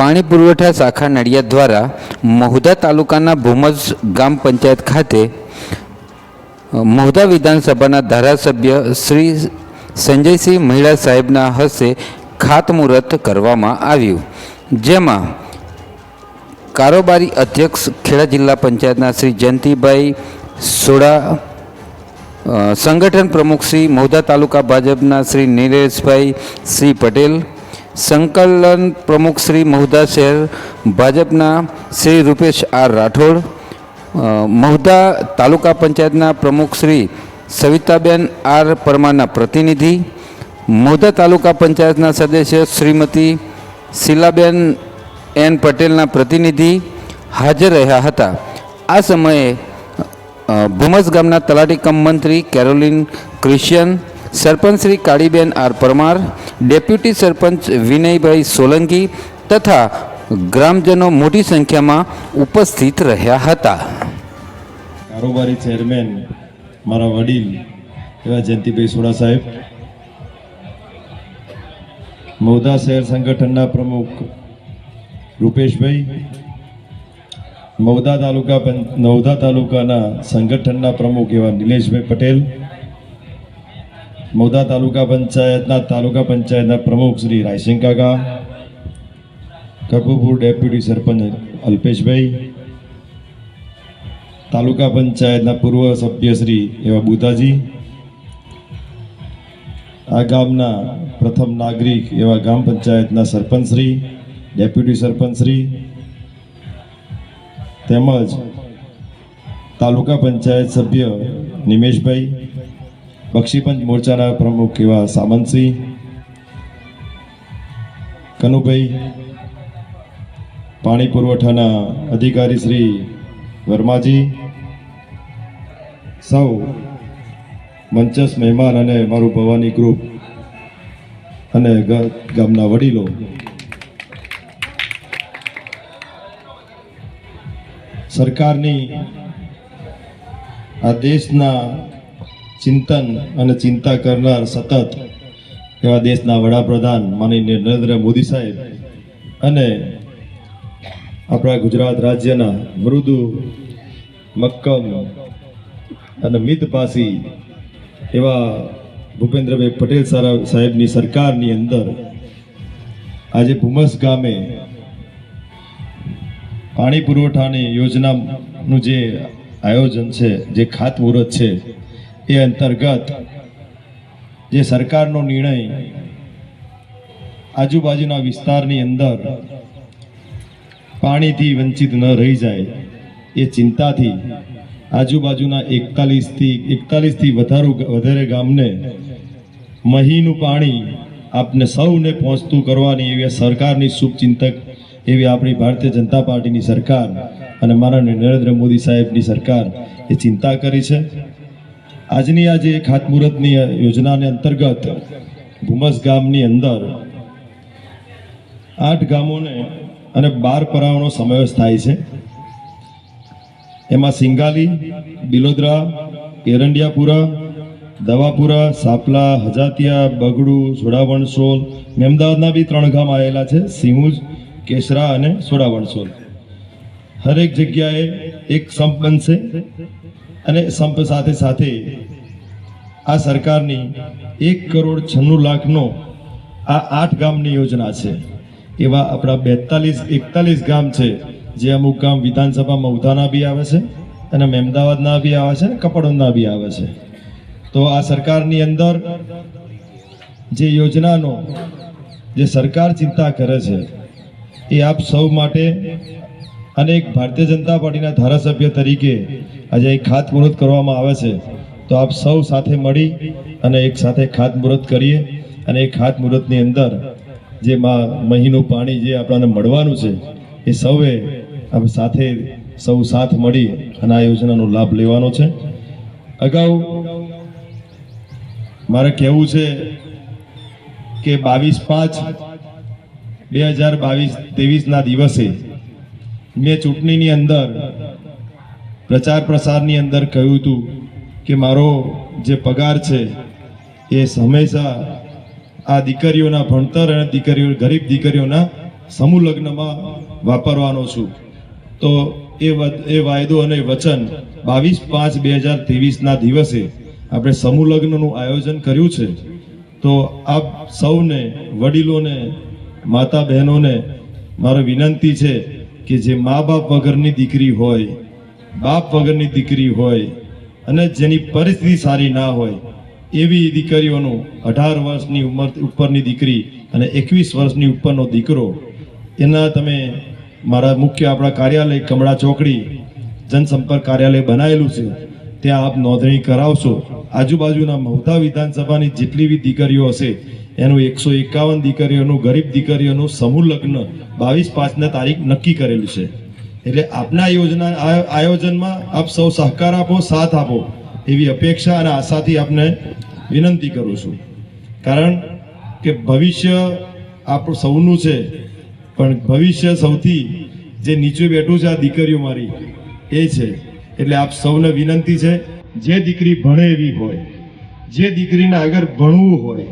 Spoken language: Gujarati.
પાણી પુરવઠા શાખા નડિયાદ દ્વારા મહુધા તાલુકાના ભૂમજ ગામ પંચાયત ખાતે મહુધા વિધાનસભાના ધારાસભ્ય શ્રી સંજયસિંહ મહિડા સાહેબના હસ્તે ખાતમુહૂર્ત કરવામાં આવ્યું, જેમાં કારોબારી અધ્યક્ષ ખેડા જિલ્લા પંચાયતના શ્રી જયંતિભાઈ સોડા, સંગઠન પ્રમુખ શ્રી મહુધા તાલુકા ભાજપના શ્રી નિલેશભાઈ સી પટેલ, સંકલન પ્રમુખ શ્રી મહુધા શહેર ભાજપના શ્રી રૂપેશ આર રાઠોડ, મહુધા તાલુકા પંચાયતના પ્રમુખ શ્રી સવિતાબેન આર પરમારના પ્રતિનિધિ, મહુધા તાલુકા પંચાયતના સદસ્ય શ્રીમતી શીલાબેન એન પટેલના પ્રતિનિધિ હાજર રહ્યા હતા। આ સમયે ભૂમજ ગામના તલાટી કમ મંત્રી કેરોલિન ક્રિશ્ચિયન, સરપંચ શ્રી કાળીબેન આર પરમાર, ડેપ્યુટી સરપંચ વિનયભાઈ સોલંકી તથા ગ્રામજનો મોટી સંખ્યામાં ઉપસ્થિત રહ્યા હતા। કારોબારી ચેરમેન મારા વડીલ એવા જયંતિભાઈ સોડા સાહેબ, મહુધા શહેર સંગઠનના પ્રમુખ રૂપેશભાઈ, મહુધા તાલુકાના સંગઠનના પ્રમુખ એવા નિલેશભાઈ પટેલ, મહુધા તાલુકા પંચાયતના પ્રમુખ શ્રી રાયસિંહ કાકા, કપૂપુર ડેપ્યુટી સરપંચ અલ્પેશભાઈ, તાલુકા પંચાયતના પૂર્વ સભ્ય શ્રી એવા બુધાજી, આ ગામના પ્રથમ નાગરિક એવા ગામ પંચાયતના સરપંચ શ્રી, ડેપ્યુટી સરપંચ શ્રી તેમજ તાલુકા પંચાયત સભ્ય નિમેશભાઈ, બક્ષીપંચ મોરચાના પ્રમુખ એવા સામંતસિંહ, કનુભાઈ, પાણી પુરવઠાના અધિકારી શ્રી વર્માજી, સૌ મંચસ્થ મહેમાન અને મારું ભવાની ગ્રુપ અને ગામના વડીલો, સરકારની આ દેશના ચિંતન અને ચિંતા કરનાર સતત એવા દેશના વડાપ્રધાન માનનીય નરેન્દ્ર મોદી સાહેબ અને આપણા ગુજરાત રાજ્યના મૃદુ, મક્કમ અને મિતભાષી એવા ભૂપેન્દ્રભાઈ પટેલ સાહેબની સરકારની અંદર આજે ભૂમજ ગામે પાણી પુરવઠાની યોજનાનું જે આયોજન છે, જે ખાતમુહૂર્ત છે, એ અંતર્ગત જે સરકારનો નિર્ણય આજુબાજુના વિસ્તારની અંદર પાણીથી વંચિત ન રહી જાય એ ચિંતાથી આજુબાજુના 41થી વધારે ગામને મહીનું પાણી આપને સૌને પહોંચતું કરવાની એવી સરકારની શુભચિંતક એવી આપણી ભારતીય જનતા પાર્ટીની સરકાર અને માનનીય નરેન્દ્ર મોદી સાહેબની સરકાર એ ચિંતા કરી છે। આજની આ જે ખાતમુહૂર્તની યોજનાને અંતર્ગત ભૂમજ ગામની અંદર 8 ગામોને અને 12 પરાઓનો સમાવેશ થાય છે। એમાં સિંગાલી, બિલોદરા, એરંડિયાપુરા, દવાપુરા, સાપલા, હજાતિયા, બગડું, સોડાવણસોલ, મેમદાવાદના બી 3 ગામ આવેલા છે, સિંહુજ, કેસરા અને સોડાવણસોલ। હરેક જગ્યાએ એક સંપ બનશે અને સંપ સાથે સાથે આ સરકારની 1,96,00,000નો આ 8 ગામની યોજના છે। એવા આપણા 41 ગામ છે, જે અમુક ગામ વિધાનસભા મહુધાના બી આવે છે અને મેમદાવાદના બી આવે છે અને કપડવંજના બી આવે છે। તો આ સરકારની અંદર જે યોજનાનો જે સરકાર ચિંતા કરે છે એ આપ સૌ માટે અને એક ભારતીય જનતા પાર્ટીના ધારાસભ્ય તરીકે આજે એક ખાતમુહૂર્ત કરવામાં આવે છે, તો આપ સૌ સાથે મળી અને એક સાથે ખાતમુહૂર્ત કરીએ અને એ ખાતમુહૂર્તની અંદર જે મહીનું પાણી જે આપણને મળવાનું છે એ સૌએ સૌ સાથ મળી અને આ યોજનાનો લાભ લેવાનો છે। અગાઉ મારે કહેવું છે કે 22/5/2022ના દિવસે મેં ચૂંટણીની અંદર પ્રચાર પ્રસારની અંદર કહ્યું હતું કે મારો જે પગાર છે એ હંમેશા આ દીકરીઓના ભણતર અને ગરીબ દીકરીઓના સમૂહ લગ્નમાં વાપરવાનો છું. તો એ વાયદો અને વચન 22/5/2023ના દિવસે આપણે સમૂહ લગ્નનું આયોજન કર્યું છે. તો આપ સૌને, વડીલોને, માતા બહેનોને મારો વિનંતી છે કે જે મા બાપ વગરની દીકરી હોય, બાપ વગરની દીકરી હોય અને જેની પરિસ્થિતિ સારી ના હોય એવી દીકરીઓનું 18 વર્ષની ઉંમર ઉપરની દીકરી અને 21 વર્ષની ઉપરનો દીકરો એના તમે મારા મુખ્ય આપણા કાર્યાલય કમળા ચોકડી જનસંપર્ક કાર્યાલય બનાવેલું છે ત્યાં આપ નોંધણી કરાવશો. આજુબાજુના મહુધા વિધાનસભાની જેટલી બી દીકરીઓ હશે એનું 151 દીકરીઓનું, ગરીબ દીકરીઓનું સમૂહ લગ્ન 22/5ના તારીખ નક્કી કરેલું છે. એટલે આપના આયોજનમાં આપ સૌ સહકાર આપો, સાથ આપો એવી અપેક્ષા અને આશાથી આપને વિનંતી કરું છું. કારણ કે ભવિષ્ય આપણું સૌનું છે, પણ ભવિષ્ય સૌથી જે નીચે બેઠું છે આ દીકરીઓ મારી એ છે. એટલે આપ સૌને વિનંતી છે, જે દીકરી ભણે એવી હોય, જે દીકરીને આગળ ભણવું હોય,